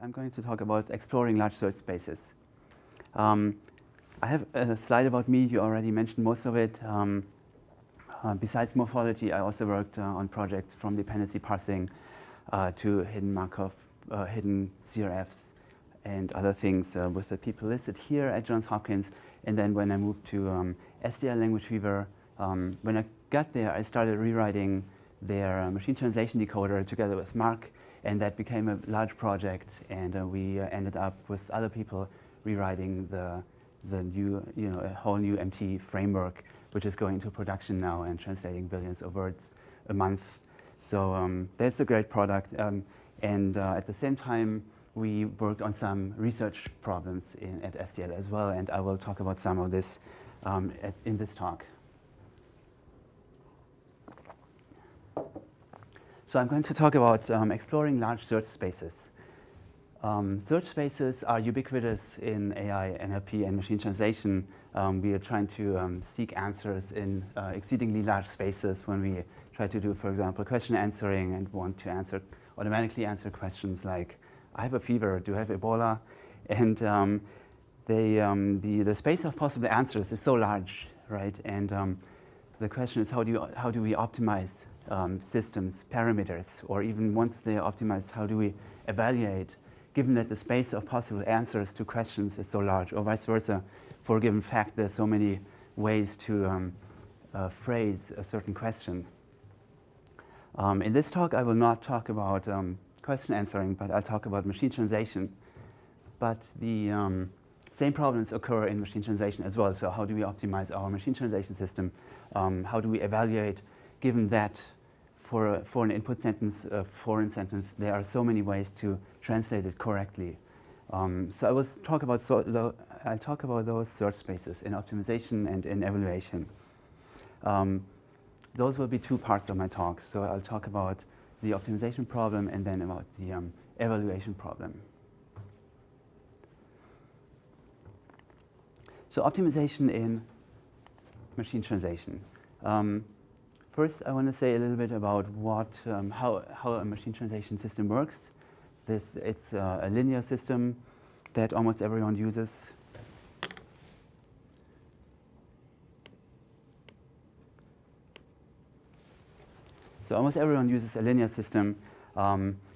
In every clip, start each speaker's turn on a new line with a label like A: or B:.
A: I'm going to talk about exploring large search spaces. I have a slide about me. You already mentioned most of it. Besides morphology, I also worked on projects from dependency parsing to hidden Markov, hidden CRFs, and other things with the people listed here at Johns Hopkins. And then when I moved to SDL Language Weaver, when I got there, I started rewriting their machine translation decoder together with Mark, and that became a large project. And we ended up with other people rewriting the new, a whole new MT framework, which is going into production now and translating billions of words a month. So that's a great product. And at the same time, we worked on some research problems at SDL as well, and I will talk about some of this in this talk. So I'm going to talk about exploring large search spaces. Search spaces are ubiquitous in AI, NLP, and machine translation. We are trying to seek answers in exceedingly large spaces when we try to do, for example, question answering and want to automatically answer questions like, I have a fever, do I have Ebola? And the space of possible answers is so large, right? And the question is, how do we optimize systems, parameters, or even once they are optimized, how do we evaluate, given that the space of possible answers to questions is so large, or vice versa, for a given fact, there's so many ways to phrase a certain question. In this talk, I will not talk about question answering, but I'll talk about machine translation. But the same problems occur in machine translation as well. So how do we optimize our machine translation system? How do we evaluate, given that for an input sentence, a foreign sentence, there are so many ways to translate it correctly. So I will talk about I'll talk about those search spaces in optimization and in evaluation. Those will be two parts of my talk. So I'll talk about the optimization problem and then about the evaluation problem. So optimization in machine translation. First, I want to say a little bit about how a machine translation system works. It's a linear system that almost everyone uses. So almost everyone uses a linear system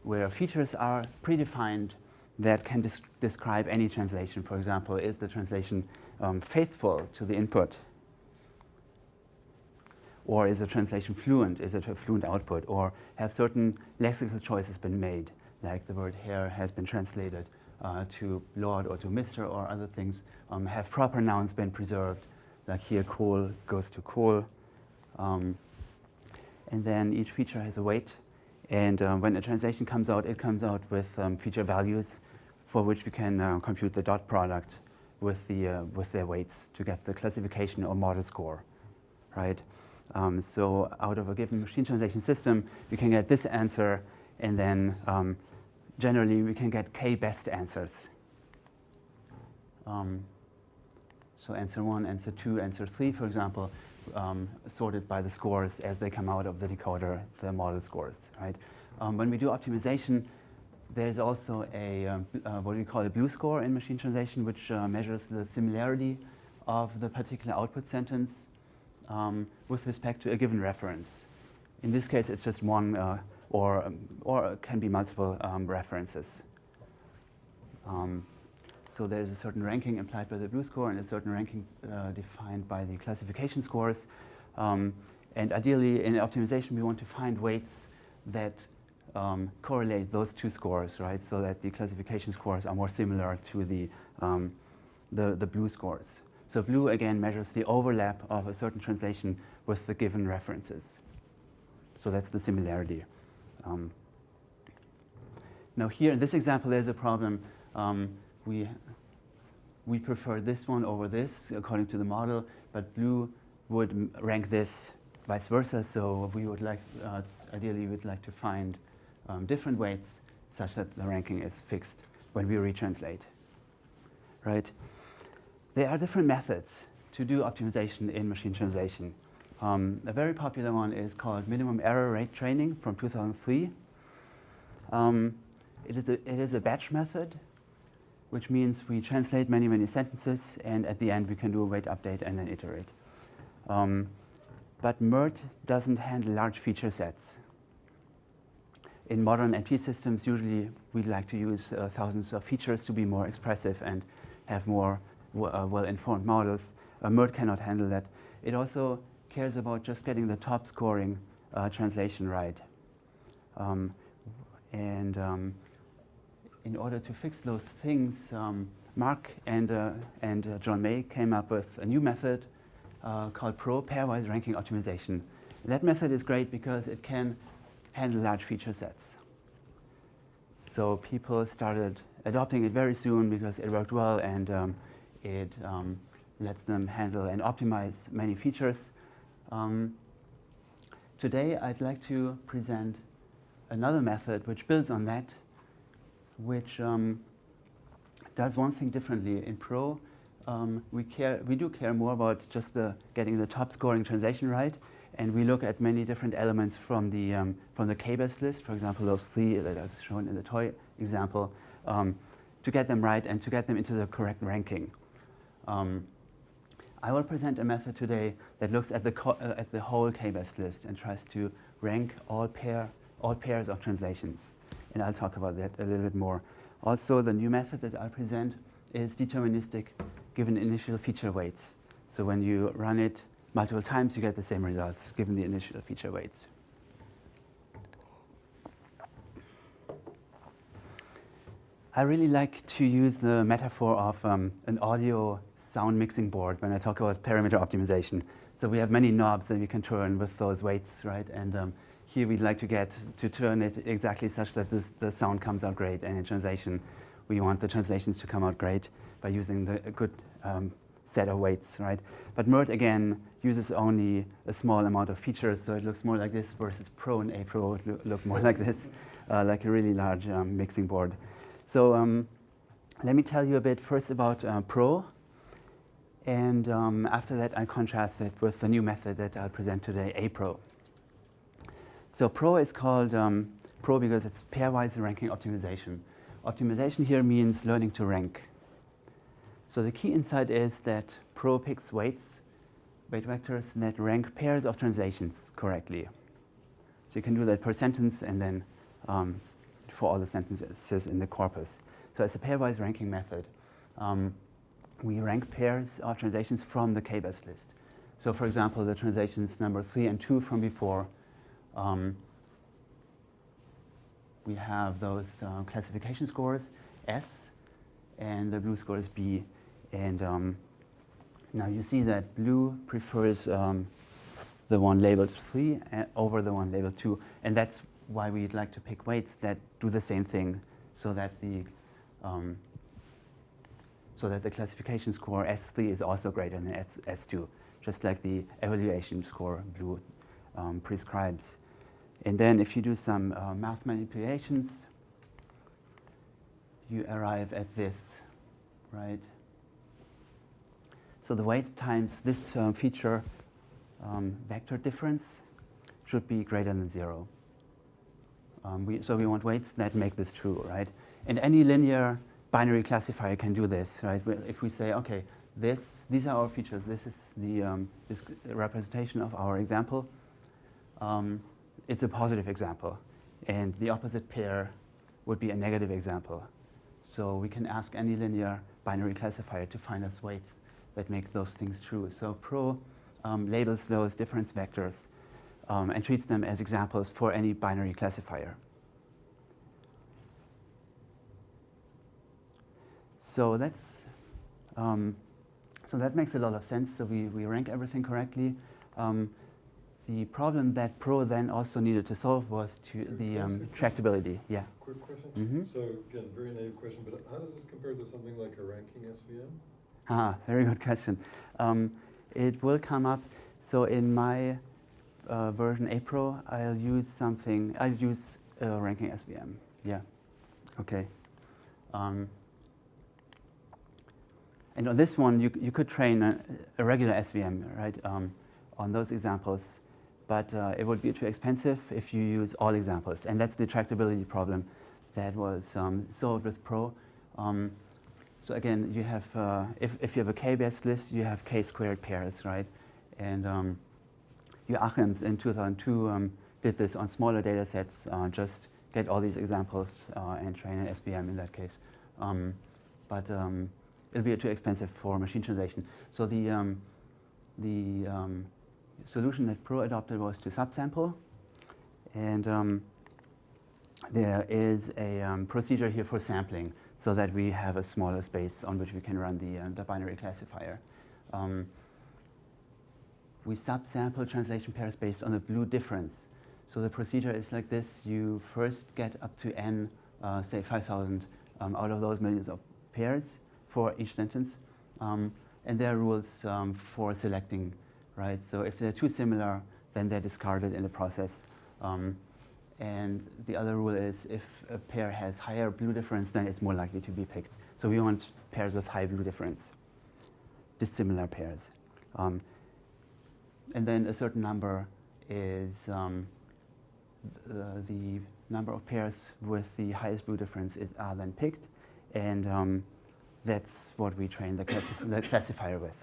A: where features are predefined that can describe any translation. For example, is the translation faithful to the input? Or is the translation fluent? Is it a fluent output? Or have certain lexical choices been made, like the word hair has been translated to Lord or to Mr. or other things? Have proper nouns been preserved, like here cool goes to cool? And then each feature has a weight. And when a translation comes out, it comes out with feature values for which we can compute the dot product with their weights to get the classification or model score, right? So out of a given machine translation system, we can get this answer, and then generally we can get k best answers. So answer 1, answer 2, answer 3, for example, sorted by the scores as they come out of the decoder, the model scores, right? When we do optimization, there's also what we call a blue score in machine translation, which measures the similarity of the particular output sentence with respect to a given reference. In this case, it's just one, or it can be multiple references. So there's a certain ranking implied by the blue score and a certain ranking defined by the classification scores. And ideally, in optimization, we want to find weights that correlate those two scores, right? So that the classification scores are more similar to the blue scores. So blue, again, measures the overlap of a certain translation with the given references. So that's the similarity. Now here, in this example, there's a problem. We prefer this one over this, according to the model, but blue would rank this vice versa. So we would like, ideally, we'd like to find different weights such that the ranking is fixed when we retranslate, right? There are different methods to do optimization in machine translation. A very popular one is called minimum error rate training from 2003. It is a batch method, which means we translate many, many sentences, and at the end we can do a weight update and then iterate. But MERT doesn't handle large feature sets. In modern NP systems, usually we like to use thousands of features to be more expressive and have more well-informed models. MERT cannot handle that. It also cares about just getting the top scoring translation right. In order to fix those things, Mark and John May came up with a new method called PRO, Pairwise Ranking Optimization. That method is great because it can handle large feature sets. So people started adopting it very soon because it worked well, and it lets them handle and optimize many features. Today I'd like to present another method which builds on that, which does one thing differently. In PRO, we do care more about just getting the top scoring translation right, and we look at many different elements from the K-best list, for example, those 3 that I've shown in the toy example, to get them right and to get them into the correct ranking. I will present a method today that looks at the whole K-best list and tries to rank all pairs of translations. And I'll talk about that a little bit more. Also, the new method that I'll present is deterministic given initial feature weights. So when you run it multiple times, you get the same results given the initial feature weights. I really like to use the metaphor of an audio sound mixing board when I talk about parameter optimization. So we have many knobs that we can turn with those weights, right? And here we'd like to turn it exactly such that the sound comes out great, and in translation, we want the translations to come out great by using a good set of weights, right? But MERT, again, uses only a small amount of features, so it looks more like this, versus PRO and APRO would look more like this, like a really large mixing board. So let me tell you a bit first about PRO, and after that I contrast it with the new method that I'll present today, APRO. So PRO is called PRO because it's pairwise ranking optimization. Optimization here means learning to rank. So the key insight is that PRO picks weight vectors that rank pairs of translations correctly. So you can do that per sentence and then for all the sentences in the corpus. So it's a pairwise ranking method. We rank pairs of translations from the K-best list. So for example, the translations number 3 and 2 from before, we have those classification scores, S, and the blue score is B. And now you see that blue prefers the one labeled 3 over the one labeled 2. And that's why we'd like to pick weights that do the same thing, so that the classification score S3 is also greater than S2, just like the evaluation score blue prescribes. And then if you do some math manipulations, you arrive at this, right? So the weight times this feature vector difference should be greater than 0. So we want weights that make this true, right? And any linear binary classifier can do this, right? If we say, okay, these are our features, this is the this representation of our example, it's a positive example, and the opposite pair would be a negative example. So we can ask any linear binary classifier to find us weights that make those things true. So PRO labels those difference vectors and treats them as examples for any binary classifier. So that's so that makes a lot of sense. So we rank everything correctly. The problem that PRO then also needed to solve was the tractability. Yeah.
B: Quick question.
A: Mm-hmm.
B: So again, very naive question, but how does this compare to something like a ranking SVM?
A: Very good question. It will come up. So in my version APRO, I'll use ranking SVM. Yeah. Okay. And on this one, you could train a regular SVM, right, on those examples. But it would be too expensive if you use all examples. And that's the tractability problem that was solved with Pro. So again, you have, if you have a k-based list, you have k-squared pairs, right? And Joachims in 2002 did this on smaller data sets, just get all these examples and train an SVM in that case. But it'll be too expensive for machine translation. So the solution that Pro adopted was to subsample. And there is a procedure here for sampling so that we have a smaller space on which we can run the binary classifier. We subsample translation pairs based on the blue difference. So the procedure is like this. You first get up to n, say 5,000 out of those millions of pairs for each sentence. And there are rules for selecting, right? So if they're too similar, then they're discarded in the process. And the other rule is if a pair has higher blue difference, then it's more likely to be picked. So we want pairs with high blue difference, dissimilar pairs. And then a certain number is the number of pairs with the highest blue difference are then picked. And that's what we train the classifier with.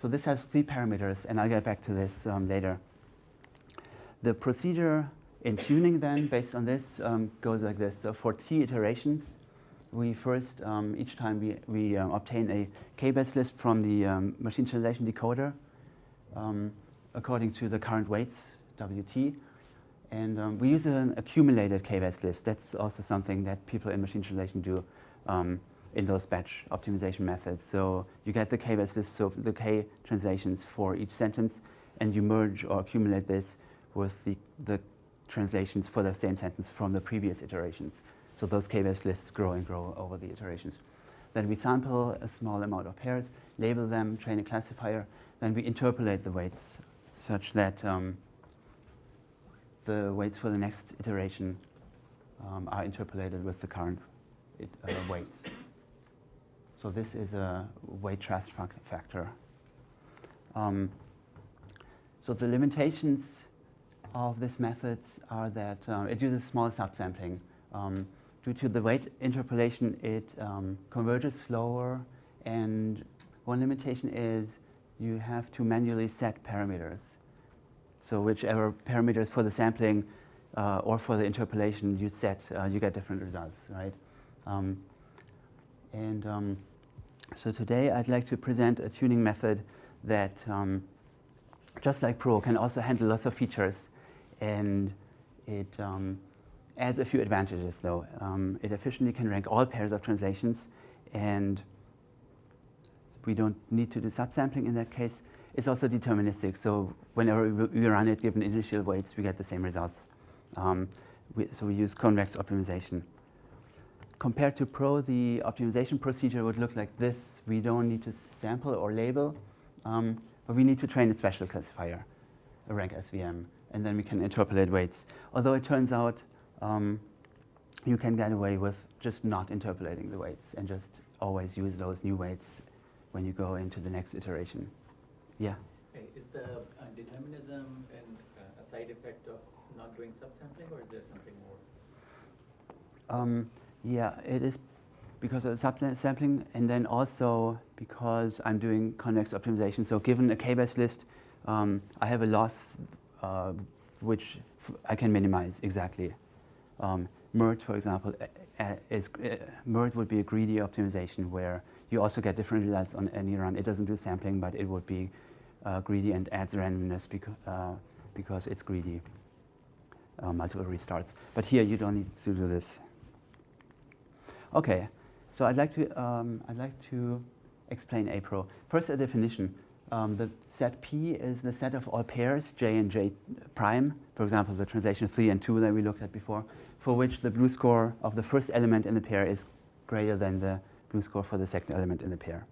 A: So this has 3 parameters, and I'll get back to this later. The procedure in tuning then, based on this, goes like this. So for t iterations, we first, each time we obtain a k-based list from the machine translation decoder according to the current weights, WT. And we use an accumulated k-based list. That's also something that people in machine translation do in those batch optimization methods. So you get the k-based list, so the k translations for each sentence, and you merge or accumulate this with the translations for the same sentence from the previous iterations. So those k-based lists grow and grow over the iterations. Then we sample a small amount of pairs, label them, train a classifier, then we interpolate the weights such that the weights for the next iteration are interpolated with the current weights. So this is a weight trust factor. So the limitations of these methods are that it uses small subsampling. Due to the weight interpolation, it converges slower, and one limitation is you have to manually set parameters. So whichever parameters for the sampling or for the interpolation you set, you get different results, right? So today I'd like to present a tuning method that, just like Pro, can also handle lots of features, and it adds a few advantages though. It efficiently can rank all pairs of translations, and we don't need to do subsampling in that case. It's also deterministic, so whenever we run it, given initial weights, we get the same results. So we use convex optimization. Compared to Pro, the optimization procedure would look like this. We don't need to sample or label, but we need to train a special classifier, a rank SVM, and then we can interpolate weights. Although it turns out you can get away with just not interpolating the weights and just always use those new weights when you go into the next iteration. Yeah?
C: Okay. Is the determinism a side effect of not doing subsampling, or is there something more?
A: Yeah, it is because of subsampling, and then also because I'm doing convex optimization. So given a k-based list, I have a loss which I can minimize exactly. MERT, for example, MERT would be a greedy optimization where you also get different results on any run. It doesn't do sampling, but it would be greedy and adds randomness because it's greedy. Multiple restarts. But here you don't need to do this. Okay, so I'd like to explain APRO. First, a definition. The set P is the set of all pairs, J and J prime, for example, the translation 3 and 2 that we looked at before, for which the blue score of the first element in the pair is greater than the blue score for the second element in the pair.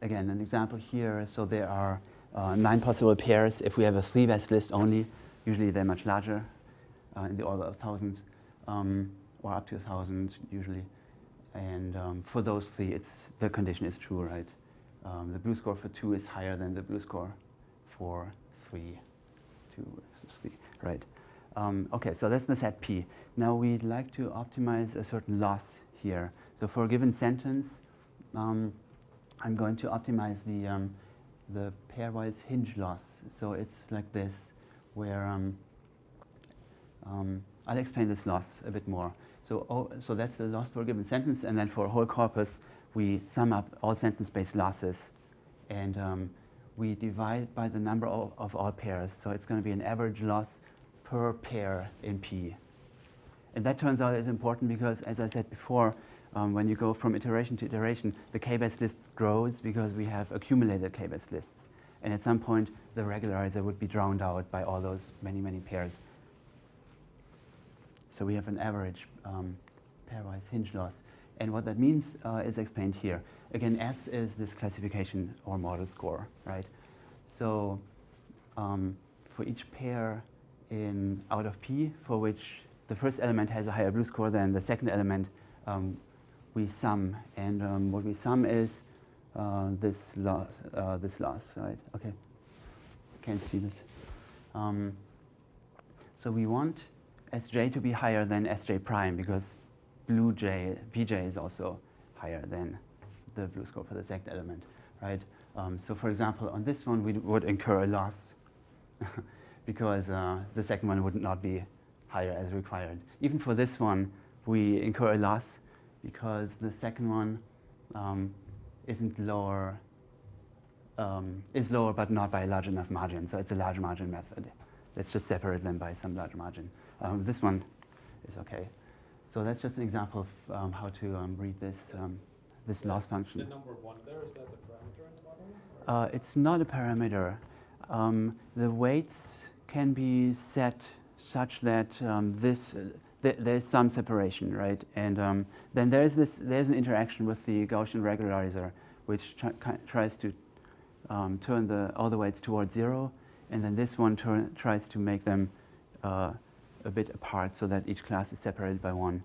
A: Again, an example here. So there are 9 possible pairs. If we have a 3-best list only, usually they're much larger, in the order of thousands, or up to 1,000 usually. And for those 3, the condition is true, right? The blue score for 2 is higher than the blue score for 3. 2 versus 3. right? Okay, so that's the set P. Now we'd like to optimize a certain loss here. So for a given sentence, I'm going to optimize the pairwise hinge loss. So it's like this, where I'll explain this loss a bit more. So that's the loss for a given sentence, and then for a whole corpus, we sum up all sentence-based losses, and we divide by the number of all pairs. So it's going to be an average loss per pair in P. And that turns out is important because, as I said before, when you go from iteration to iteration, the k-best list grows because we have accumulated k-best lists. And at some point, the regularizer would be drowned out by all those many, many pairs. So we have an average pairwise hinge loss. And what that means is explained here. Again, S is this classification or model score, right? So for each pair out of P, for which the first element has a higher blue score than the second element, we sum. And what we sum is this loss, right? Okay, can't see this. So we want Sj to be higher than Sj prime because Pj is also higher than the blue score for the second element, right? So for example, on this one, we would incur a loss because the second one would not be higher as required. Even for this one, we incur a loss because the second one isn't lower, is lower but not by a large enough margin. So it's a large margin method. Let's just separate them by some large margin. This one is okay. So that's just an example of how to read this loss function.
B: The number 1 there, is that the parameter in the model?
A: It's not a parameter. The weights can be set such that there's some separation, right? And then there's an interaction with the Gaussian regularizer, which tries to turn all the weights towards 0, and then this one tries to make them a bit apart so that each class is separated by 1.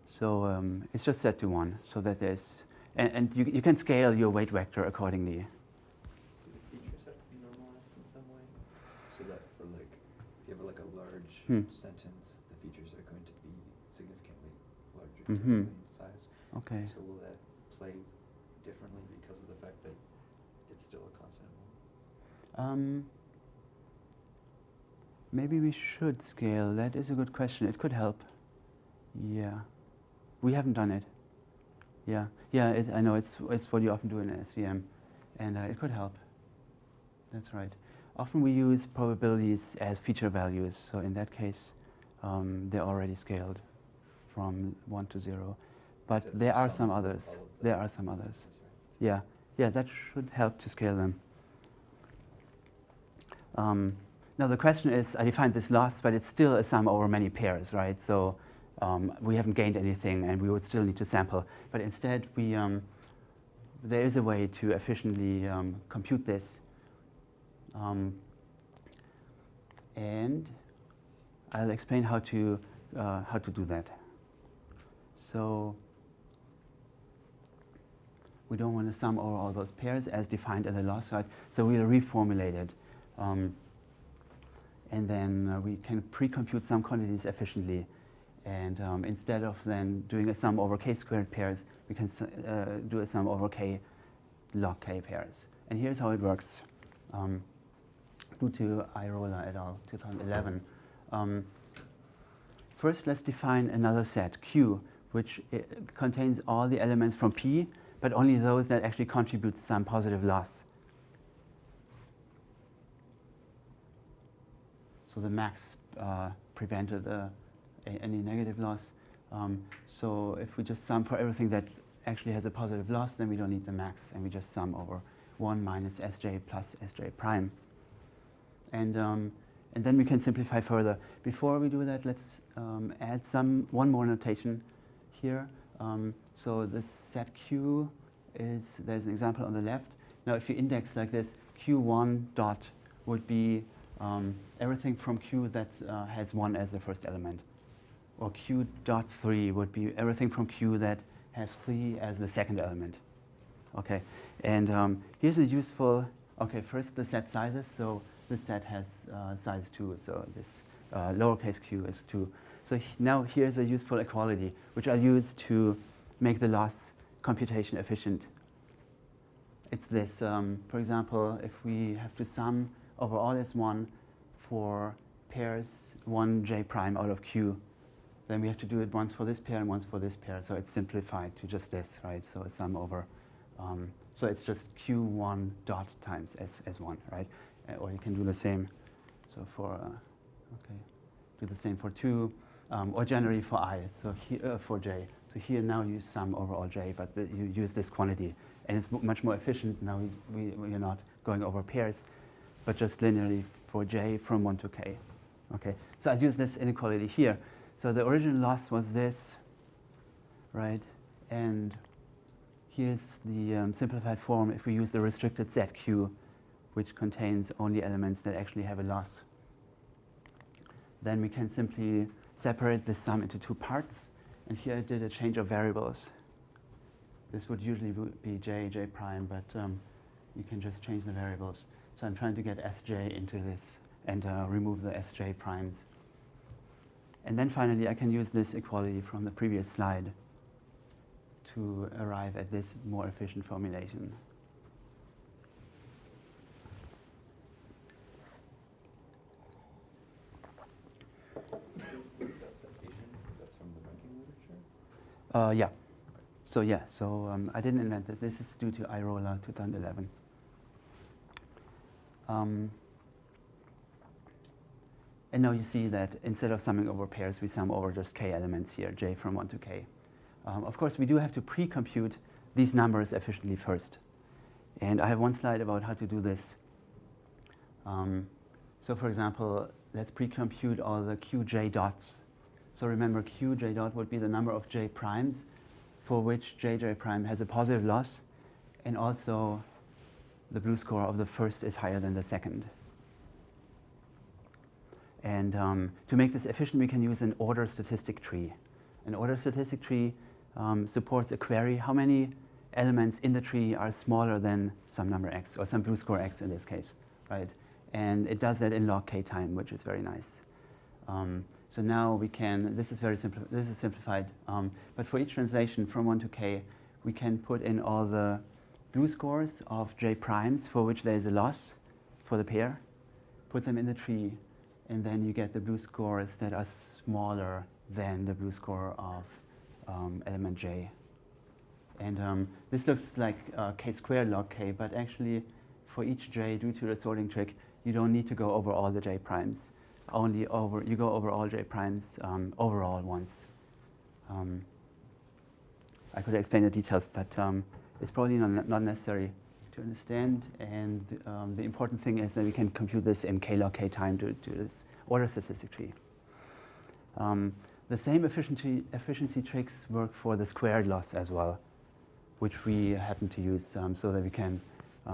A: So it's just set to 1, so that there's, and you can scale your weight vector accordingly.
D: Do the features have to be normalized in some way? So that for if you have a large sentence, the features are going to be significantly larger typically in size.
A: Okay.
D: So will that play differently because of the fact that it's still a constant one?
A: Maybe we should scale. That is a good question. It could help. Yeah. We haven't done it. Yeah. Yeah, I know it's what you often do in SVM. And it could help. That's right. Often we use probabilities as feature values. So in that case, they're already scaled from 1 to 0. But there are some others. There are some others. Yeah. Yeah, that should help to scale them. Now the question is, I defined this loss, but it's still a sum over many pairs, right? So we haven't gained anything, and we would still need to sample. But instead, there is a way to efficiently compute this. And I'll explain how to do that. So we don't want to sum over all those pairs as defined in the loss, right? So we'll reformulate it. And then we can pre-compute some quantities efficiently. And instead of then doing a sum over k-squared pairs, we can do a sum over k log k pairs. And here's how it works. Due to Irola et al. 2011. First, let's define another set, Q, which contains all the elements from P, but only those that actually contribute some positive loss. So the max prevented any negative loss. So if we just sum for everything that actually has a positive loss, then we don't need the max, and we just sum over 1 minus Sj plus Sj prime. And then we can simplify further. Before we do that, let's add one more notation here. So this set Q there's an example on the left. Now if you index like this, Q1 dot would be everything from Q that has 1 as the first element. Or Q dot 3 would be everything from Q that has 3 as the second element. Okay, and here's a useful, okay, first the set sizes. So this set has size 2, so this lowercase q is 2. So now here's a useful equality, which I'll use to make the loss computation efficient. It's this, for example, if we have to sum over all S1 for pairs 1j prime out of q, then we have to do it once for this pair and once for this pair. So it's simplified to just this, right? So a sum over, so it's just q1 dot times S1, right? Or you can do the same. So for, okay, do the same for 2, or generally for I, so here, for j. So here now you sum over all j, but you use this quantity. And it's much more efficient. Now we're not going over pairs, but just linearly for j from 1 to k. Okay, so I'll use this inequality here. So the original loss was this, right? And here's the simplified form if we use the restricted ZQ, which contains only elements that actually have a loss. Then we can simply separate this sum into 2 parts. And here I did a change of variables. This would usually be j prime, but you can just change the variables. So I'm trying to get sj into this and remove the sj primes. And then finally, I can use this equality from the previous slide to arrive at this more efficient formulation.
D: That's from the ranking literature?
A: Yeah. So yeah, so I didn't invent it. This is due to iRoller 2011. And now you see that instead of summing over pairs, we sum over just k elements here, j from 1 to k. Of course, we do have to pre-compute these numbers efficiently first. And I have one slide about how to do this. So for example, let's pre-compute all the qj dots. So remember, qj dot would be the number of j primes for which jj prime has a positive loss, and also the blue score of the first is higher than the second. And to make this efficient, we can use an order statistic tree. An order statistic tree supports a query: how many elements in the tree are smaller than some number x, or some blue score x in this case, right? And it does that in log k time, which is very nice. So now we can, this is very simple, this is simplified, but for each translation from 1 to k, we can put in all the blue scores of j primes for which there is a loss for the pair, put them in the tree, and then you get the blue scores that are smaller than the blue score of element j. And this looks like k squared log k, but actually for each j, due to the sorting trick, you don't need to go over all the j primes. You go over all j primes overall once. I could explain the details, but it's probably not necessary to understand. And the important thing is that we can compute this in k log k time to this order statistic tree. The same efficiency tricks work for the squared loss as well, which we happen to use so that we can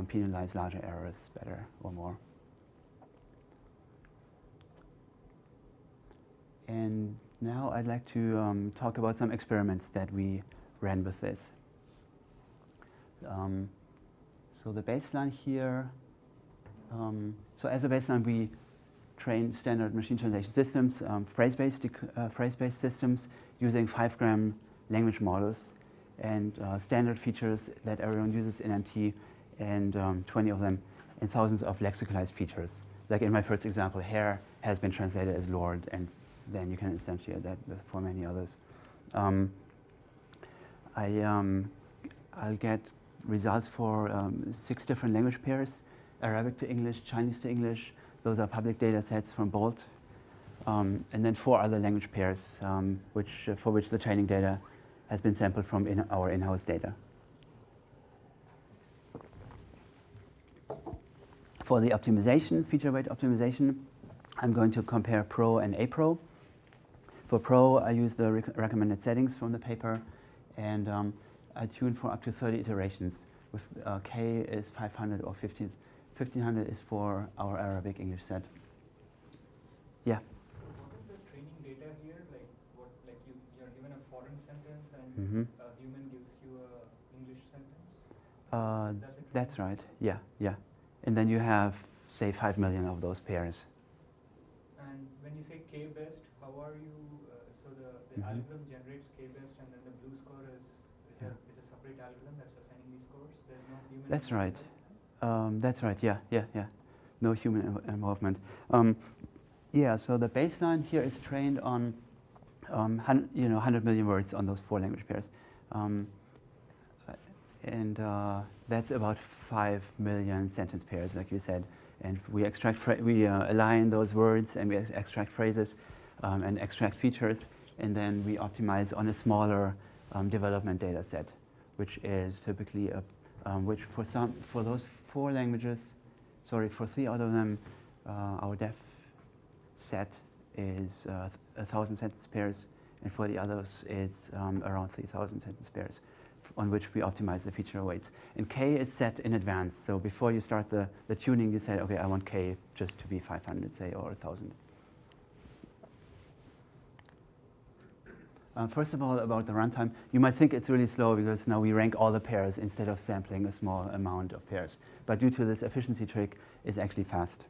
A: penalize larger errors better or more. And now I'd like to talk about some experiments that we ran with this. So the baseline here, so as a baseline we train standard machine translation systems, phrase-based systems using 5-gram language models and standard features that everyone uses in MT, and 20 of them, and thousands of lexicalized features. Like in my first example, hair has been translated as Lord, and then you can instantiate that for many others. I'll get results for 6 different language pairs: Arabic to English, Chinese to English. Those are public data sets from Bolt. And then 4 other language pairs for which the training data has been sampled from our in-house data. For the optimization, feature weight optimization, I'm going to compare Pro and APRO. For Pro, I use the recommended settings from the paper, and I tune for up to 30 iterations. With K is 500 or 1500 is for our Arabic English set. Yeah.
E: So what is the training data here? Like you're given a foreign sentence and a human gives you a English sentence?
A: That's right. Yeah, yeah. And then you have say 5 million of those pairs.
E: And when you say k-best, how are you, so the
A: Mhm.
E: algorithm generates k-best and then the blue score is
A: Yeah.
E: is a separate algorithm that's assigning these scores? There's no human
A: That's
E: involvement
A: right.
E: there?
A: That's right, yeah. No human involvement. Yeah, so the baseline here is trained on 100 million words on those 4 language pairs. And that's about 5 million sentence pairs, like you said. And we align those words, and we extract phrases and extract features, and then we optimize on a smaller development data set, which is typically which for those 4 languages, for 3 out of them, our dev set is 1,000 sentence pairs, and for the others it's around 3,000 sentence pairs, on which we optimize the feature weights. And K is set in advance, so before you start the tuning, you say, okay, I want K just to be 500, say, or 1,000. First of all, about the runtime, you might think it's really slow because now we rank all the pairs instead of sampling a small amount of pairs. But due to this efficiency trick, it's actually fast.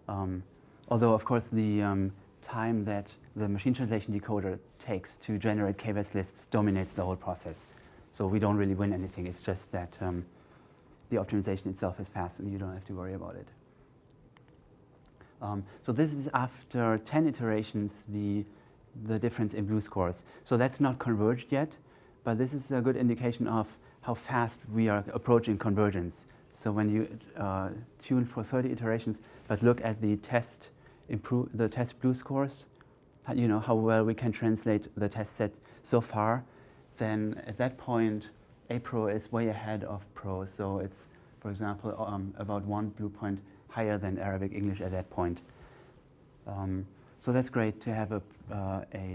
A: Although, of course, the time that the machine translation decoder takes to generate k-best lists dominates the whole process. So we don't really win anything. It's just that the optimization itself is fast and you don't have to worry about it. So this is after 10 iterations, the difference in blue scores. So that's not converged yet, but this is a good indication of how fast we are approaching convergence. So when you tune for 30 iterations, but look at the test blue scores, how well we can translate the test set so far, then at that point, APRO is way ahead of PRO. So it's, for example, about 1 blue point higher than Arabic English at that point. So that's great to have a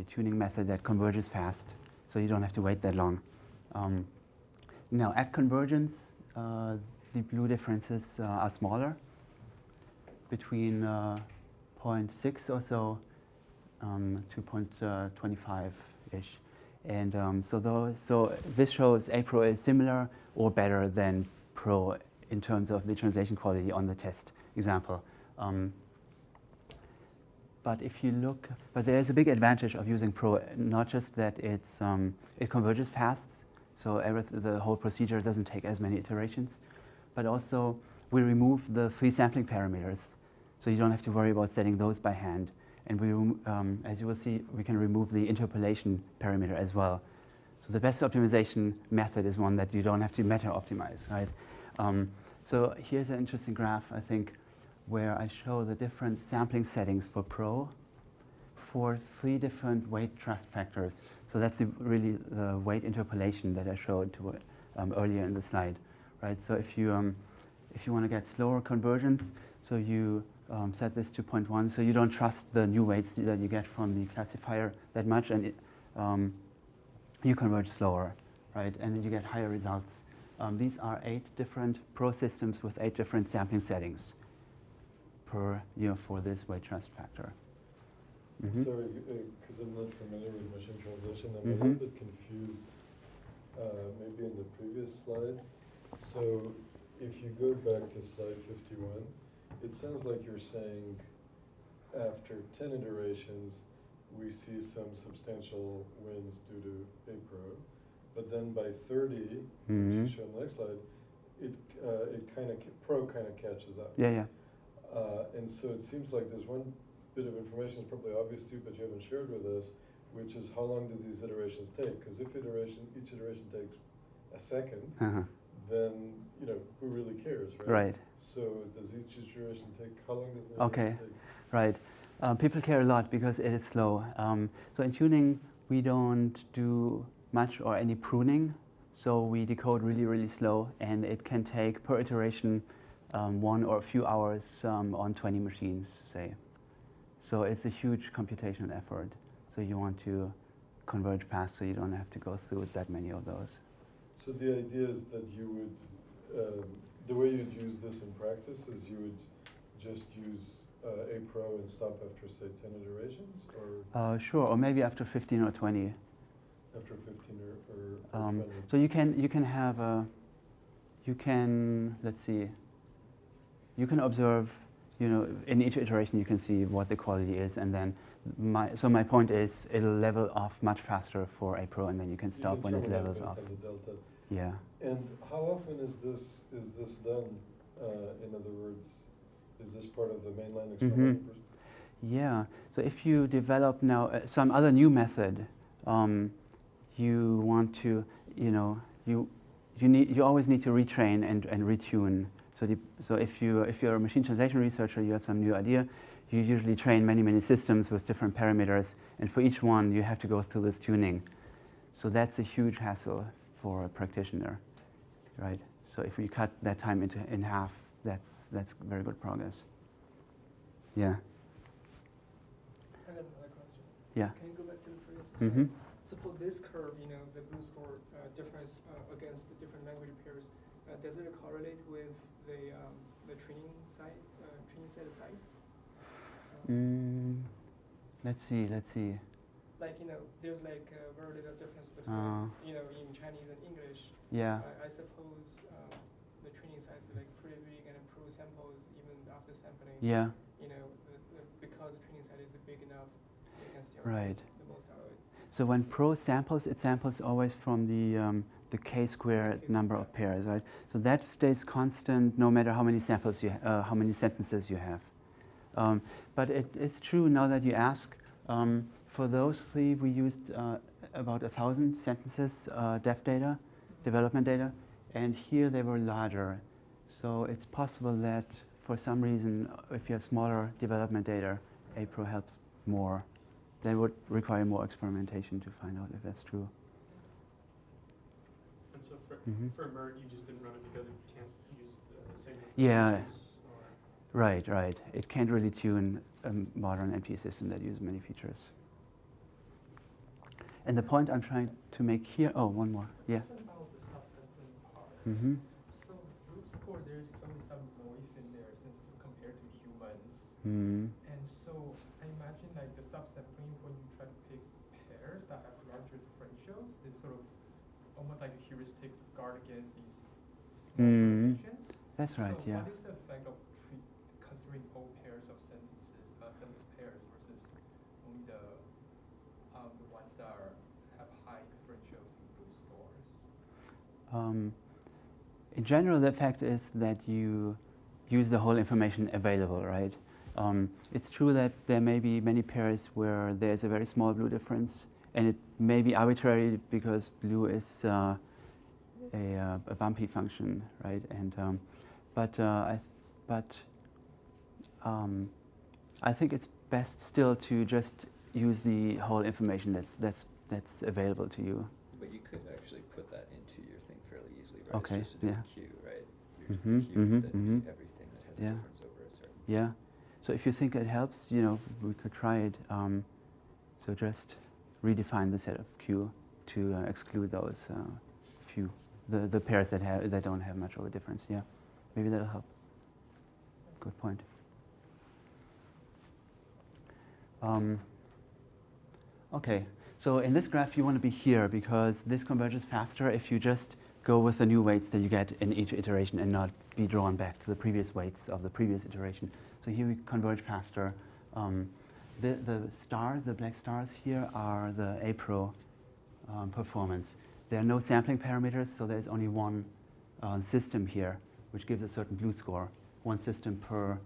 A: tuning method that converges fast, so you don't have to wait that long. Now, at convergence, the blue differences are smaller, between 0.6 or so to 0.25-ish. And so this shows APRO is similar or better than PRO in terms of the translation quality on the test example. But if you look, there's a big advantage of using PRO, not just that it converges fast, so the whole procedure doesn't take as many iterations, but also we remove the 3 sampling parameters, so you don't have to worry about setting those by hand. And we, as you will see, we can remove the interpolation parameter as well. So the best optimization method is one that you don't have to meta-optimize, right? So here's an interesting graph, I think, where I show the different sampling settings for PRO for 3 different weight trust factors. So that's really the weight interpolation that I showed earlier in the slide, right? So if you want to get slower convergence, so you set this to 0.1, so you don't trust the new weights that you get from the classifier that much, and you converge slower, right? And then you get higher results. These are 8 different PRO systems with 8 different sampling settings for this weight trust factor. Mm-hmm.
B: Sorry, because I'm not familiar with machine translation, I'm
A: Mm-hmm.
B: a little bit confused, maybe in the previous slides. So if you go back to slide 51, it sounds like you're saying after 10 iterations, we see some substantial wins due to APRO, but then by 30,
A: Mm-hmm.
B: which is shown on the next slide, PRO kind of catches up.
A: Yeah.
B: And so it seems like there's one bit of information that's probably obvious to you, but you haven't shared with us, which is how long do these iterations take? Because if each iteration takes a second, then who really cares, right?
A: Right.
B: So does each iteration take? How long does the
A: Okay.
B: iteration take?
A: Right. People care a lot because it is slow. So in tuning, we don't do much or any pruning. So we decode really, really slow, and it can take per iteration 1 or a few hours on 20 machines, say. So it's a huge computational effort. So you want to converge fast so you don't have to go through that many of those.
B: So the idea is that you would, the way you'd use this in practice is you would just use APRO and stop after, say, 10 iterations? Or
A: Sure, or maybe after 15 or 20.
B: after 15 or 20?
A: So you can have let's see, you can observe, in each iteration you can see what the quality is, and then my point is it'll level off much faster for APRO, and then you can stop when it
B: determine
A: levels
B: based
A: off.
B: on the delta.
A: Yeah.
B: And how often is this done? In other words, is this part of the mainline experimental process?
A: Yeah. So if you develop now some other new method, you want to, you always need to retrain and retune. So if you're a machine translation researcher, you have some new idea, you usually train many systems with different parameters, and for each one you have to go through this tuning. So that's a huge hassle for a practitioner, right? So if we cut that time in half, that's very good progress. Yeah.
F: I got another question.
A: Yeah.
F: Can you go back to the previous slide?
A: Mm-hmm.
F: So for this curve, the blue score difference against the different language pairs, does it correlate with the training set size?
A: Let's see.
F: Like, there's like very little difference between, in Chinese and English.
A: Yeah.
F: I suppose the training size is like pretty big, and pro samples even after sampling.
A: Yeah.
F: Because the training size is big enough, you can still
A: Right.
F: get the most out of it.
A: So when pro samples, it samples always from the k-squared number of pairs, right? So that stays constant no matter how many samples how many sentences you have. But it's true now that you ask. For those three, we used about 1,000 sentences development data, and here they were larger. So it's possible that for some reason, if you have smaller development data, APRO helps more. That would require more experimentation to find out if that's true.
G: And so
A: Mhm.
G: for MERT, you just didn't run it because it can't use the same
A: Yeah.
G: features, or
A: Right. It can't really tune a modern NP system that uses many features. And the point I'm trying to make here, one more, yeah.
E: Question about the subsampling part.
A: Mm-hmm.
E: So group score, there's some noise in there since compared to humans.
A: Mm.
E: And so I imagine like the subsampling when you try to pick pairs that have larger differentials is sort of almost like a heuristic to guard against these small variations.
A: That's right,
E: so
A: yeah.
E: what is the effect of considering all pairs of sentence pairs versus only the ones that have high differentials in group scores?
A: In general, the fact is that you use the whole information available, right? It's true that there may be many pairs where there's a very small blue difference, and it may be arbitrary because blue is a bumpy function, right? And I think it's best still to just use the whole information that's available to you.
D: But you could actually put that into your thing fairly easily, right?
A: Okay,
D: It's just a
A: yeah.
D: queue, right? You just
A: Mhm,
D: put queue,
A: mhm,
D: then
A: mhm.
D: do everything that has
A: Yeah.
D: a difference over a certain.
A: Yeah. So if you think it helps, we could try it. So just redefine the set of Q to exclude those few, the pairs that don't have much of a difference. Yeah, maybe that'll help. Good point. Okay, so in this graph you want to be here because this converges faster if you just go with the new weights that you get in each iteration and not be drawn back to the previous weights of the previous iteration. So here we converge faster. The stars, the black stars here are the APRO performance. There are no sampling parameters, so there's only one system here, which gives a certain blue score, one system per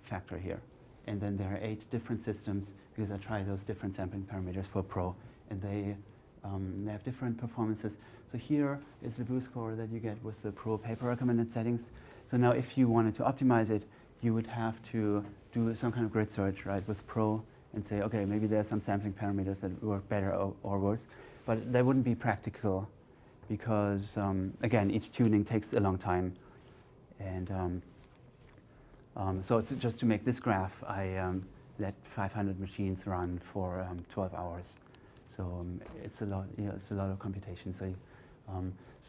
A: factor here. And then there are 8 different systems because I tried those different sampling parameters for Pro, and they have different performances. So here is the blue score that you get with the Pro paper recommended settings. So now if you wanted to optimize it, you would have to do some kind of grid search, right, with Pro and say, okay, maybe there are some sampling parameters that work better or worse. But that wouldn't be practical because, again, each tuning takes a long time. And so just to make this graph, I let 500 machines run for 12 hours. So it's a lot. It's a lot of computation. So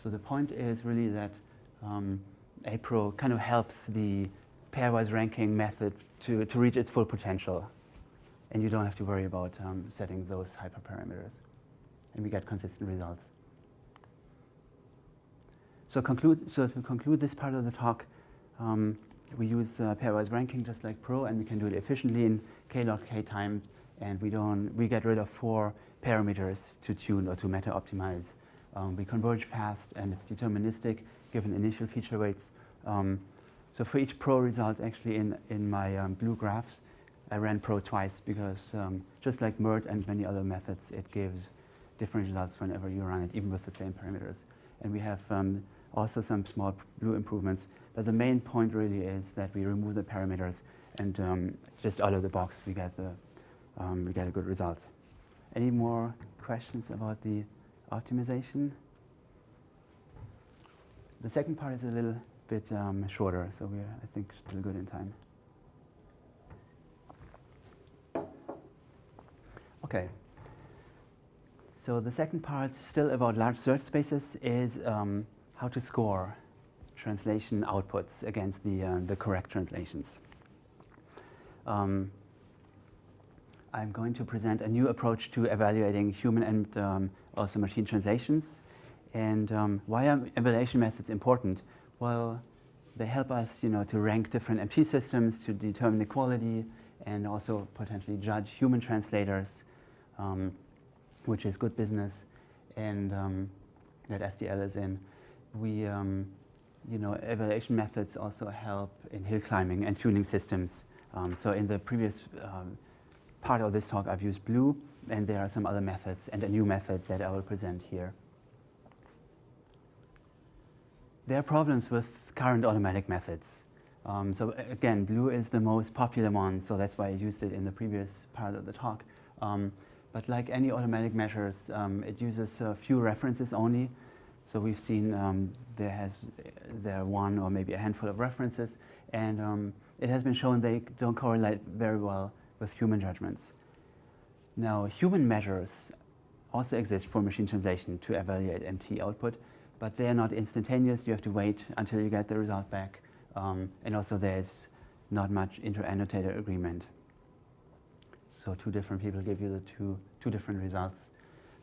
A: the point is really that APRO kind of helps the pairwise ranking method to reach its full potential, and you don't have to worry about setting those hyperparameters, and we get consistent results. So to conclude this part of the talk, we use pairwise ranking just like Pro, and we can do it efficiently in k log k times, and we get rid of 4 parameters to tune or to meta optimize. We converge fast, and it's deterministic given initial feature weights. So for each Pro result, actually in my blue graphs, I ran Pro twice because just like MERT and many other methods, it gives different results whenever you run it, even with the same parameters. And we have also some small blue improvements, but the main point really is that we remove the parameters, and just out of the box we get a good result. Any more questions about the optimization? The second part is a little bit shorter, so we're, I think, still good in time. Okay. So the second part, still about large search spaces, is how to score translation outputs against the correct translations. I'm going to present a new approach to evaluating human and also machine translations. And why are evaluation methods important? Well, they help us, to rank different MP systems, to determine the quality, and also potentially judge human translators, which is good business, and that SDL is in. We, evaluation methods also help in hill climbing and tuning systems. So in the previous part of this talk, I've used blue, and there are some other methods and a new method that I will present here. There are problems with current automatic methods. So again, blue is the most popular one, so that's why I used it in the previous part of the talk. But like any automatic measures, it uses a few references only. So we've seen there are one or maybe a handful of references, and it has been shown they don't correlate very well with human judgments. Now, human measures also exist for machine translation to evaluate MT output, but they are not instantaneous. You have to wait until you get the result back, and also there's not much inter-annotator agreement. So 2 different people give you the two different results.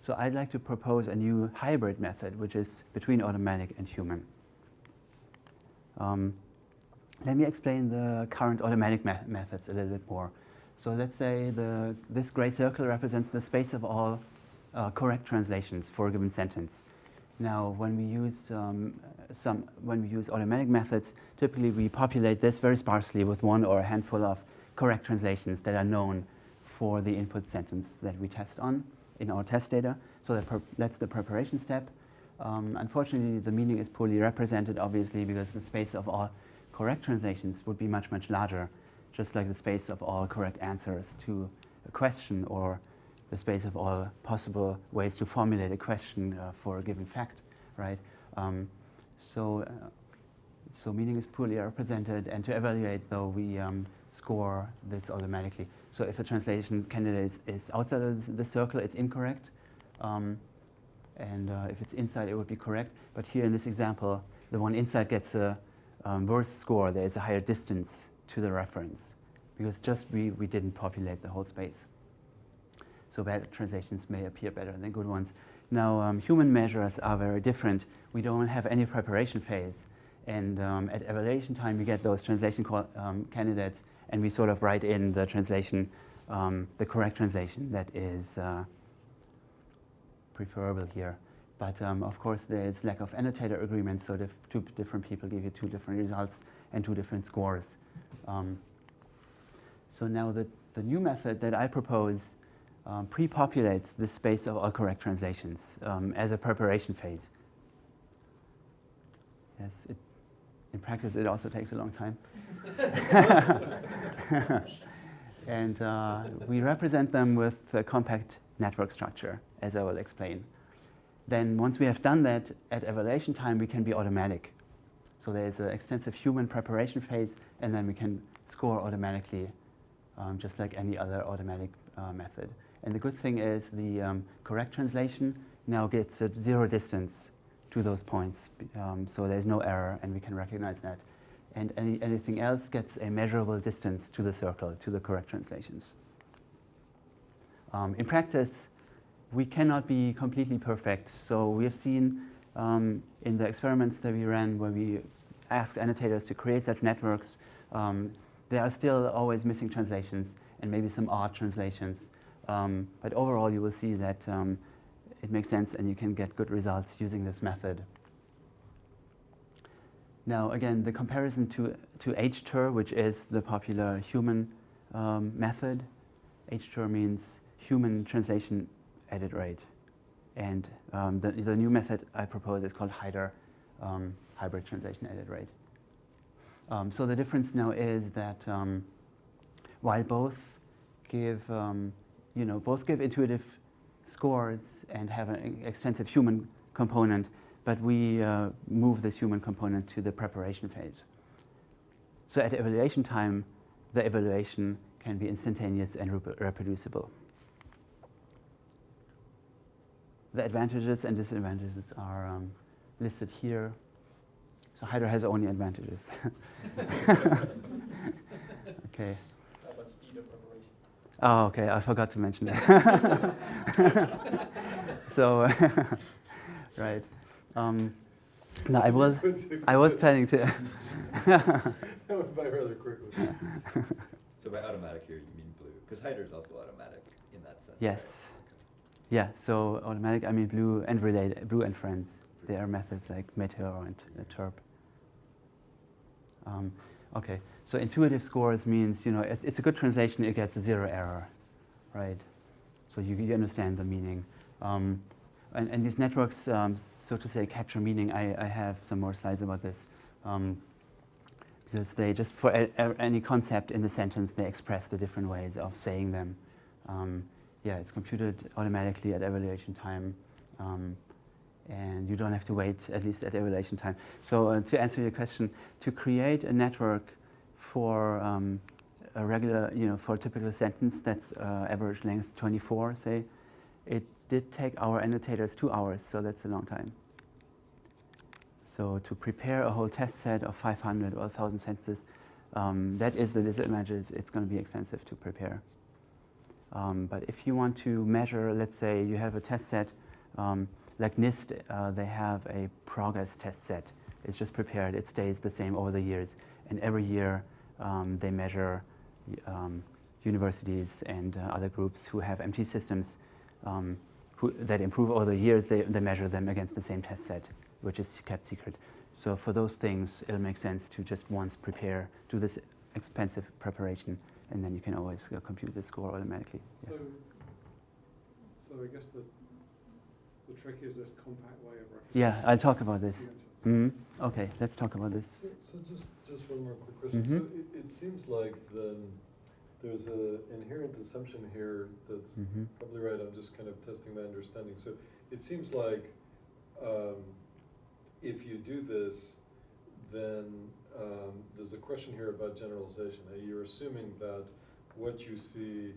A: So I'd like to propose a new hybrid method, which is between automatic and human. Let me explain the current automatic methods a little bit more. So let's say this gray circle represents the space of all correct translations for a given sentence. Now, when we use automatic methods, typically we populate this very sparsely with 1 or a handful of correct translations that are known for the input sentence that we test on in our test data. So that's the preparation step. Unfortunately, the meaning is poorly represented, obviously, because the space of all correct translations would be much, much larger, just like the space of all correct answers to a question, or the space of all possible ways to formulate a question for a given fact, right? So meaning is poorly represented, and to evaluate, though, we score this automatically. So if a translation candidate is outside of the circle, it's incorrect. And if it's inside, it would be correct. But here in this example, the one inside gets a worse score. There is a higher distance to the reference, because just we didn't populate the whole space. So bad translations may appear better than good ones. Now, human measures are very different. We don't have any preparation phase. And at evaluation time, we get those translation candidates, and we sort of write in the translation, the correct translation that is preferable here. But of course, there's lack of annotator agreement, so if 2 different people give you 2 different results and 2 different scores. So now the new method that I propose pre-populates the space of all correct translations as a preparation phase. Yes, in practice, it also takes a long time. And we represent them with a compact network structure, as I will explain. Then once we have done that, at evaluation time, we can be automatic. So there's an extensive human preparation phase, and then we can score automatically, just like any other automatic method. And the good thing is the correct translation now gets at 0 distance to those points. So there's no error, and we can recognize that. And anything else gets a measurable distance to the circle, to the correct translations. In practice, we cannot be completely perfect. So we have seen in the experiments that we ran, where we asked annotators to create such networks, There are still always missing translations and maybe some odd translations. But overall, you will see that it makes sense and you can get good results using this method. Now, again, the comparison to HTER, which is the popular human method. HTER means human translation edit rate. And the new method I propose is called HYDR, hybrid translation edit rate. So the difference now is that while both give intuitive scores and have an extensive human component, but we move this human component to the preparation phase. So at evaluation time, the evaluation can be instantaneous and reproducible. The advantages and disadvantages are listed here. So HYDR has only advantages. Okay.
E: How about speed of preparation?
A: Oh, okay. I forgot to mention that. So, right. No, I was planning to.
B: That went by rather quickly.
D: So by automatic here, you mean blue? Because HYDR is also automatic in that sense.
A: Yes. Yeah. So automatic, I mean blue and related, blue and friends. There are methods like Meteor and Terp. Okay. So intuitive scores means it's a good translation. It gets a 0 error, right? So you understand the meaning. And these networks, so to say, capture meaning. I have some more slides about this. Because they just, for any concept in the sentence, they express the different ways of saying them. Yeah, it's computed automatically at evaluation time. And you don't have to wait, at least at evaluation time. So to answer your question, to create a network for a regular, for a typical sentence that's average length 24, say, it did take our annotators 2 hours, so that's a long time. So to prepare a whole test set of 500 or 1,000 sentences, that is the disadvantage. It's going to be expensive to prepare. But if you want to measure, let's say you have a test set, like NIST, they have a progress test set. It's just prepared. It stays the same over the years. And every year they measure universities and other groups who have MT systems that improve over the years. They measure them against the same test set, which is kept secret. So for those things, it'll make sense to just once prepare, do this expensive preparation, and then you can always compute the score automatically. Yeah.
G: So I guess the trick is this compact way of representing.
A: Yeah, I'll talk about this. Okay, let's talk about this.
B: So just one more quick question. So it seems like there's an inherent assumption here that's probably right. I'm just kind of testing my understanding. So it seems like if you do this, then there's a question here about generalization. You're assuming that what you see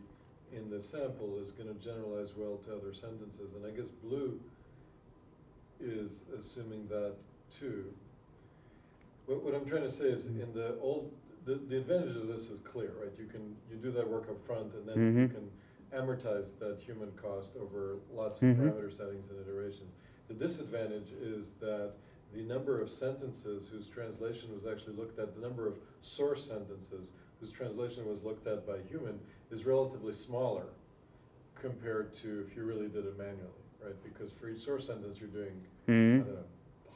B: in the sample is going to generalize well to other sentences, and I guess blue is assuming that too. What I'm trying to say is, in the old, the advantage of this is clear, right? You do that work up front, and then you can amortize that human cost over lots of parameter settings and iterations. The disadvantage is that the number of sentences whose translation was actually looked at, the number of source sentences whose translation was looked at by human, is relatively smaller compared to if you really did it manually, right? Because for each source sentence you're doing, I don't know,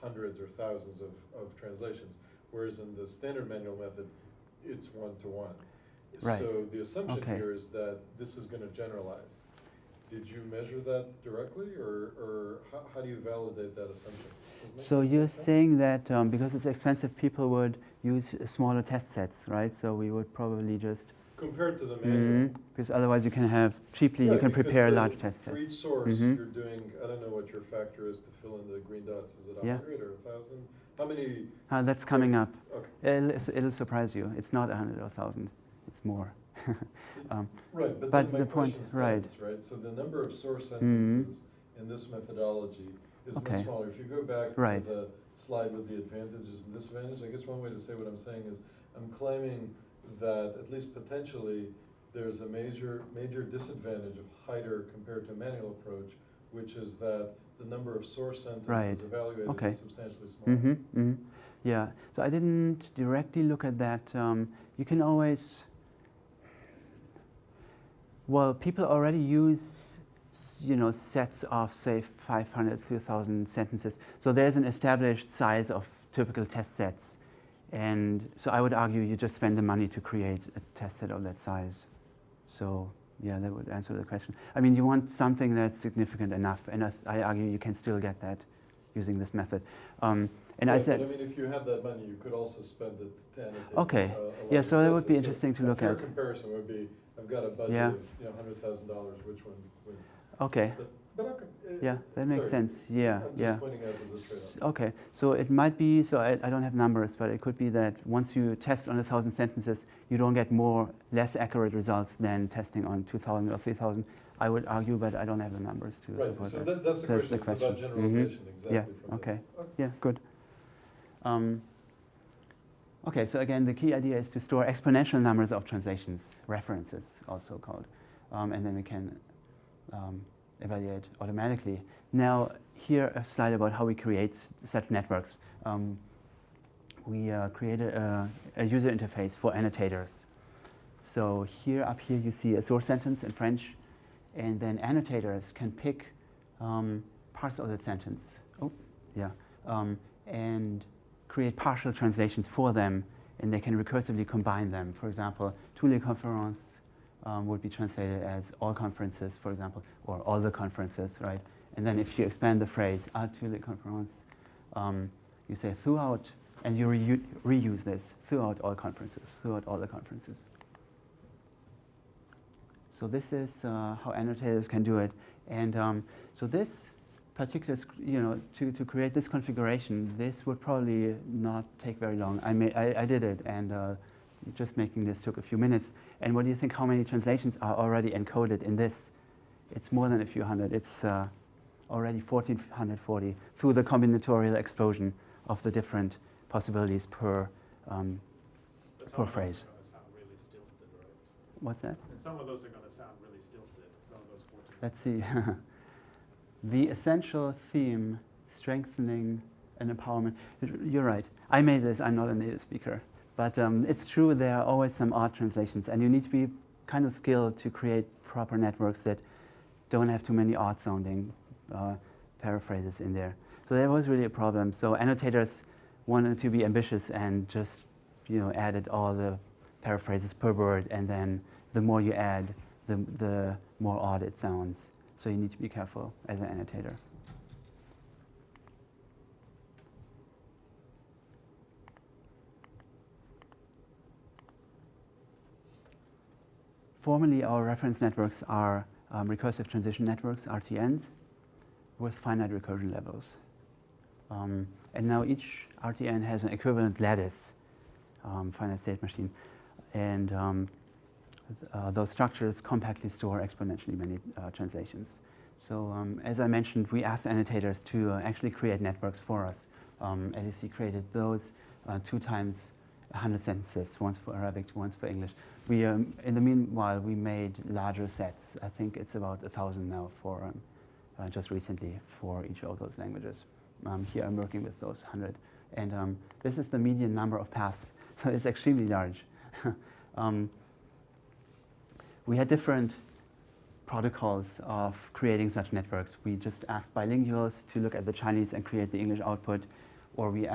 B: hundreds or thousands of translations, whereas in the standard manual method, it's one-to-one.
A: Right.
B: So the assumption here is that this is going to generalize. Did you measure that directly, or how do you validate that assumption?
A: So you're saying that because it's expensive, people would use smaller test sets, right? So we would probably just...
B: Compared to the manual.
A: Because otherwise you can have, cheaply you can prepare large test sets.
B: For each source, you're doing, I don't know what your factor is to fill in the green dots. Is it 100 or 1,000? How many?
A: That's coming up.
B: Okay.
A: It'll surprise you. It's not 100 or 1,000. It's more.
B: Right, but
A: the point,
B: right? So the number of source sentences in this methodology is much smaller. If you go back to the slide with the advantages and disadvantages, I guess one way to say what I'm saying is I'm claiming that at least potentially there's a major disadvantage of HYDR compared to a manual approach, which is that the number of source sentences
A: Right.
B: evaluated
A: Okay.
B: is substantially smaller.
A: Mm-hmm, mm-hmm. Yeah, so I didn't directly look at that. You can always, well, people already use, sets of, say, 500 to 1,000 sentences. So there's an established size of typical test sets. And so I would argue you just spend the money to create a test set of that size. So yeah, that would answer the question. I mean, you want something that's significant enough, and I argue you can still get that using this method. And I said,
B: but I mean, if you have that money, you could also spend it to annotate.
A: okay,
B: a
A: yeah,
B: larger
A: so that
B: test
A: would be
B: set.
A: interesting to
B: A
A: look
B: fair
A: at.
B: comparison would be, I've got a budget
A: Yeah.
B: of $100,000. Which one wins?
A: Okay,
B: But okay.
A: yeah, that makes
B: sorry.
A: sense. Yeah,
B: I'm
A: yeah.
B: just pointing out as a trade-off.
A: Okay, so it might be, so I don't have numbers, but it could be that once you test on 1,000 sentences, you don't get less accurate results than testing on 2,000 or 3,000. I would argue, but I don't have the numbers to
B: Right,
A: support
B: so
A: that.
B: that's the
A: That's
B: question.
A: the
B: It's about
A: question.
B: generalization, exactly.
A: Yeah,
B: From
A: okay.
B: this.
A: Yeah, good. Okay, so again, the key idea is to store exponential numbers of translations, references also called, and then we can evaluate automatically. Now, here a slide about how we create such networks. We created a user interface for annotators. So up here you see a source sentence in French, and then annotators can pick parts of that sentence. And create partial translations for them, and they can recursively combine them. For example, tous les conférences would be translated as all conferences, for example, or all the conferences, right? And then if you expand the phrase, à tous les conférences, you say throughout, and you reuse this throughout all conferences, throughout all the conferences. So this is how annotators can do it. And so this particular, to create this configuration, this would probably not take very long. I did it, and just making this took a few minutes. And what do you think, how many translations are already encoded in this? It's more than a few hundred. It's already 1,440 through the combinatorial explosion of the different possibilities per phrase.
H: Sound really stilted, right?
A: What's that?
H: And some of those are going to sound really stilted. Some of those 14.
A: Let's see. The essential theme, strengthening and empowerment. You're right. I made this. I'm not a native speaker. But it's true there are always some odd translations. And you need to be kind of skilled to create proper networks that don't have too many odd-sounding paraphrases in there. So that was really a problem. So annotators wanted to be ambitious and just added all the paraphrases per word. And then the more you add, the more odd it sounds. So you need to be careful as an annotator. Formally, our reference networks are recursive transition networks, RTNs, with finite recursion levels. And now each RTN has an equivalent lattice, finite state machine. And those structures compactly store exponentially many translations. So as I mentioned, we asked annotators to actually create networks for us. LEC created those 2 times 100 sentences, once for Arabic, once for English. We, in the meanwhile, we made larger sets. I think it's about 1,000 now for just recently for each of those languages. Here I'm working with those 100. And this is the median number of paths, so it's extremely large. We had different protocols of creating such networks. We just asked bilinguals to look at the Chinese and create the English output, or we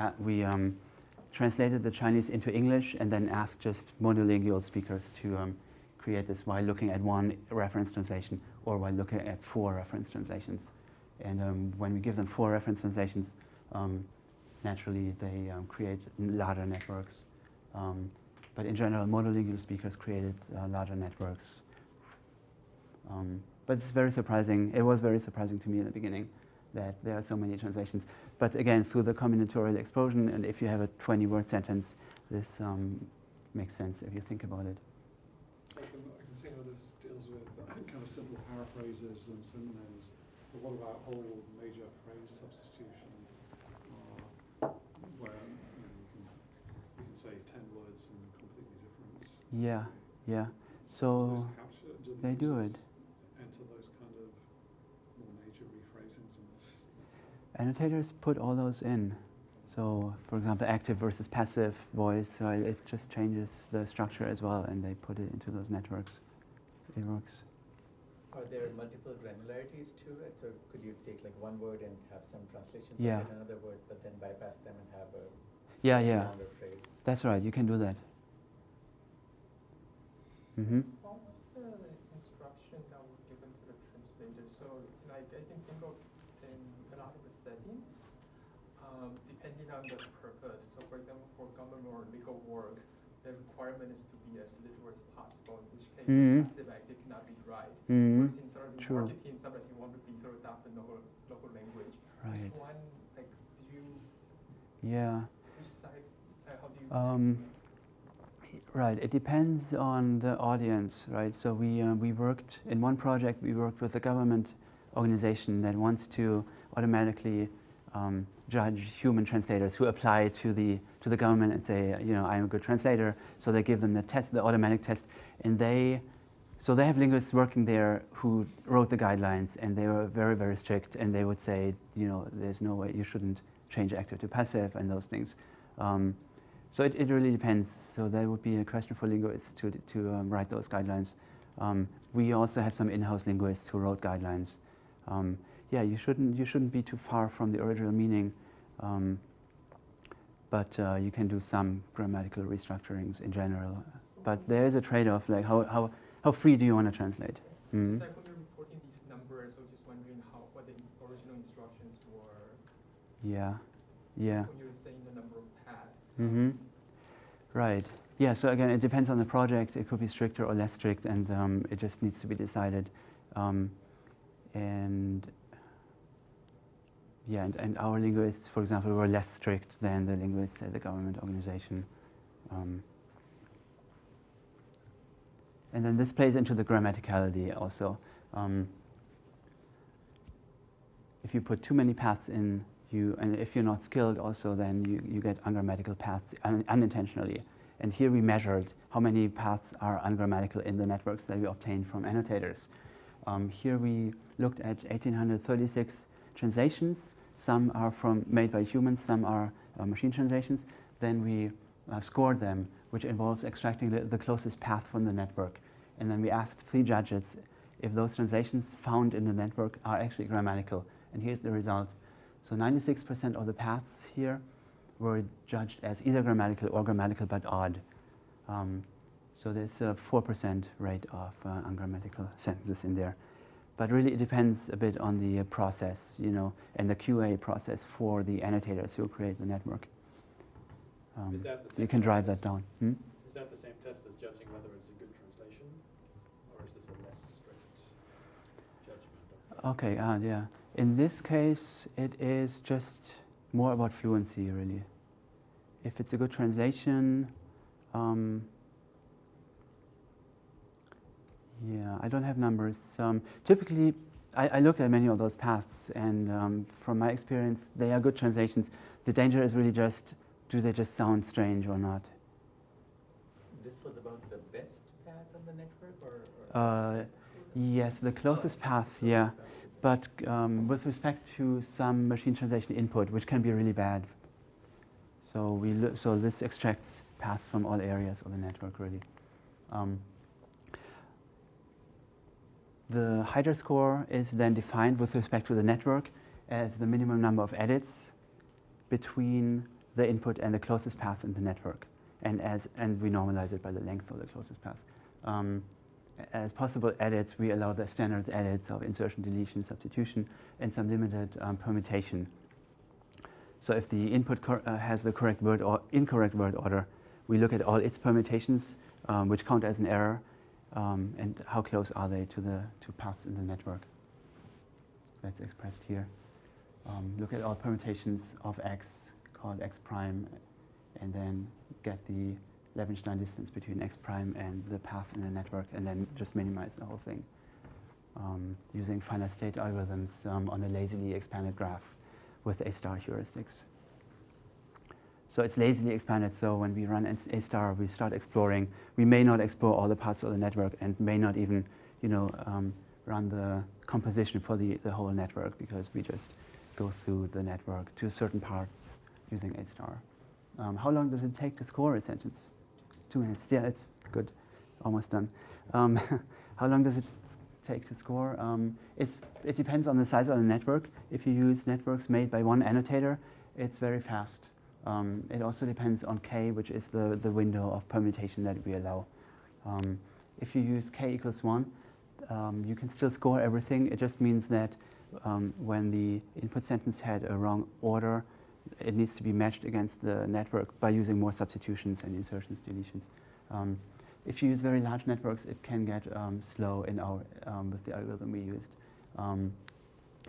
A: translated the Chinese into English and then asked just monolingual speakers to create this while looking at 1 reference translation or while looking at 4 reference translations. And when we give them 4 reference translations, naturally they create larger networks. But in general, monolingual speakers created larger networks. But it's very surprising. It was very surprising to me in the beginning that there are so many translations. But again, through the combinatorial explosion, and if you have a 20-word sentence, this makes sense if you think about it.
G: I can see how this deals with kind of simple paraphrases and synonyms. But what about whole major phrase substitution, where you can say 10 words and completely different?
A: Yeah, yeah.
G: Does
A: So
G: this capture?
A: they do it.
G: Enter those kind of more major rephrasings and
A: Annotators put all those in. So, for example, active versus passive voice, right? It just changes the structure as well, and they put it into those networks. It works.
C: Are there multiple granularities to it? So could you take like one word and have some translations
A: Yeah.
C: of another word, but then bypass them and have a
A: Yeah.
C: longer phrase?
A: That's right. You can do that. Mm-hmm.
E: What was the instruction that was given to the translator? So, like, I can think of in a lot of the settings, depending on the purpose. So, for example, for government or legal work, the requirement is to be as literal as possible, in which case passive active cannot be right. Whereas in sort of in
A: True.
E: marketing, sometimes you want to be sort of adopt the local language.
A: Right.
E: Which one, like, do you,
A: Yeah.
E: which side, how do you?
A: Right, it depends on the audience, right? So we worked, in one project, we worked with a government organization that wants to automatically judge human translators who apply to the government and say, you know, I'm a good translator. So they give them the test, the automatic test, and they have linguists working there who wrote the guidelines, and they were very, very strict, and they would say, you know, there's no way, you shouldn't change active to passive and those things. So it really depends. So that would be a question for linguists to write those guidelines. We also have some in-house linguists who wrote guidelines. Yeah, you shouldn't be too far from the original meaning, but you can do some grammatical restructurings in general. But there is a trade-off, like how free do you want to translate? Mm-hmm.
E: It's like when you're reporting these numbers, I was just wondering what the original instructions were.
A: Yeah.
E: When you were saying the number of paths.
A: Mm-hmm. Right. Yeah, so again, it depends on the project. It could be stricter or less strict, and it just needs to be decided. And our linguists, for example, were less strict than the linguists at the government organization. And then this plays into the grammaticality also. If you put too many paths in, and if you're not skilled also, then you get ungrammatical paths unintentionally. And here we measured how many paths are ungrammatical in the networks that we obtained from annotators. Here we looked at 1,836 translations. Some are made by humans, some are machine translations. Then we scored them, which involves extracting the closest path from the network. And then we asked 3 judges if those translations found in the network are actually grammatical. And here's the result. So 96% of the paths here were judged as either grammatical or grammatical but odd. So there's a 4% rate of ungrammatical sentences in there. But really it depends a bit on the process, you know, and the QA process for the annotators who create the network.
H: Is that the
A: So you
H: same
A: can drive
H: test
A: that down.
H: Is that the same test as judging whether it's a good translation? Or is this a less strict judgment?
A: Okay, yeah. In this case, it is just more about fluency, really. If it's a good translation, yeah, I don't have numbers. Typically, I looked at many of those paths, and from my experience, they are good translations. The danger is really just, do they just sound strange or not?
C: This was about the best path on the network, or?
A: Yes, the closest path, yeah. But with respect to some machine translation input, which can be really bad. So so this extracts paths from all areas of the network, really. The Hydra score is then defined with respect to the network as the minimum number of edits between the input and the closest path in the network, and we normalize it by the length of the closest path. As possible edits, we allow the standard edits of insertion, deletion, substitution, and some limited permutation. So if the input has the correct word or incorrect word order, we look at all its permutations, which count as an error, and how close are they to the two paths in the network. That's expressed here. Look at all permutations of x, called x prime, and then get the Levenshtein distance between x prime and the path in the network, and then just minimize the whole thing using finite state algorithms on a lazily expanded graph with A-star heuristics. So it's lazily expanded, so when we run A-star, we start exploring. We may not explore all the parts of the network and may not even, run the composition for the whole network, because we just go through the network to certain parts using A star. How long does it take to score a sentence? 2 minutes. Yeah, it's good. Almost done. How long does it take to score? It depends on the size of the network. If you use networks made by one annotator, it's very fast. It also depends on k, which is the window of permutation that we allow. If you use k equals 1, you can still score everything. It just means that when the input sentence had a wrong order, it needs to be matched against the network by using more substitutions and insertions, deletions. If you use very large networks, it can get slow in our with the algorithm we used.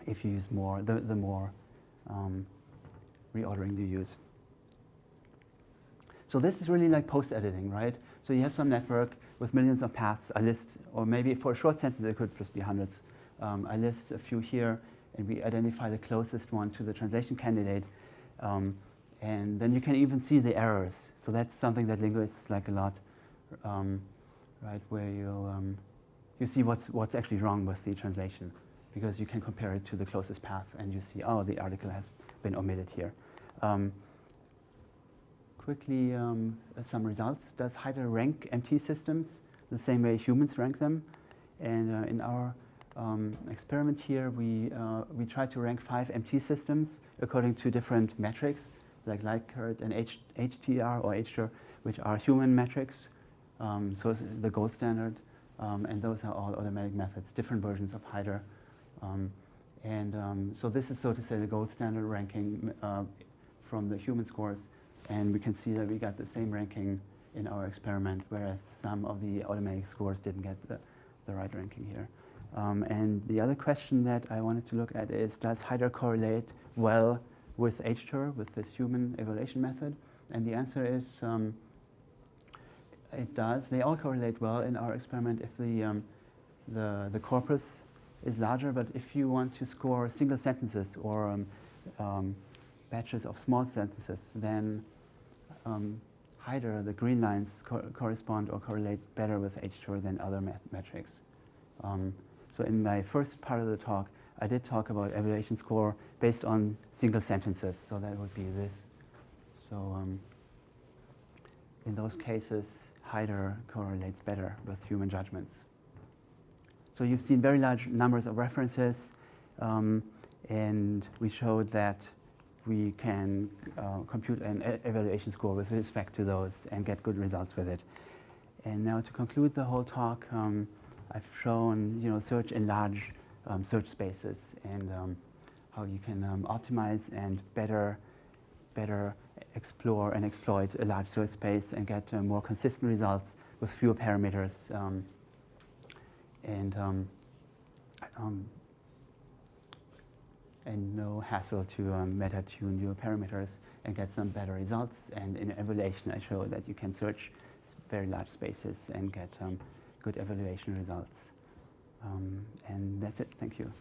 A: If you use more, the more reordering you use. So this is really like post-editing, right? So you have some network with millions of paths. I list, or maybe for a short sentence, it could just be hundreds. I list a few here, and we identify the closest one to the translation candidate. And then you can even see the errors. So that's something that linguists like a lot, right? Where you see what's actually wrong with the translation, because you can compare it to the closest path, and you see, oh, the article has been omitted here. Quickly, some results. Does Hyder rank empty systems the same way humans rank them? And in our experiment here, we tried to rank 5 MT systems according to different metrics, like Likert and HTR or HTR, which are human metrics. So it's the gold standard, and those are all automatic methods, different versions of Hyder. So this is, so to say, the gold standard ranking from the human scores. And we can see that we got the same ranking in our experiment, whereas some of the automatic scores didn't get the right ranking here. And the other question that I wanted to look at is, does Hyder correlate well with HTUR, with this human evaluation method? And the answer is it does. They all correlate well in our experiment if the corpus is larger, but if you want to score single sentences or batches of small sentences, then Hyder, the green lines, correspond or correlate better with HTUR than other metrics. So in my first part of the talk, I did talk about evaluation score based on single sentences, so that would be this. So in those cases, Hyder correlates better with human judgments. So you've seen very large numbers of references, and we showed that we can compute an evaluation score with respect to those and get good results with it. And now to conclude the whole talk, I've shown search in large search spaces and how you can optimize and better explore and exploit a large search space and get more consistent results with fewer parameters and no hassle to meta-tune your parameters and get some better results. And in evaluation, I show that you can search very large spaces and get good evaluation results. And that's it. Thank you.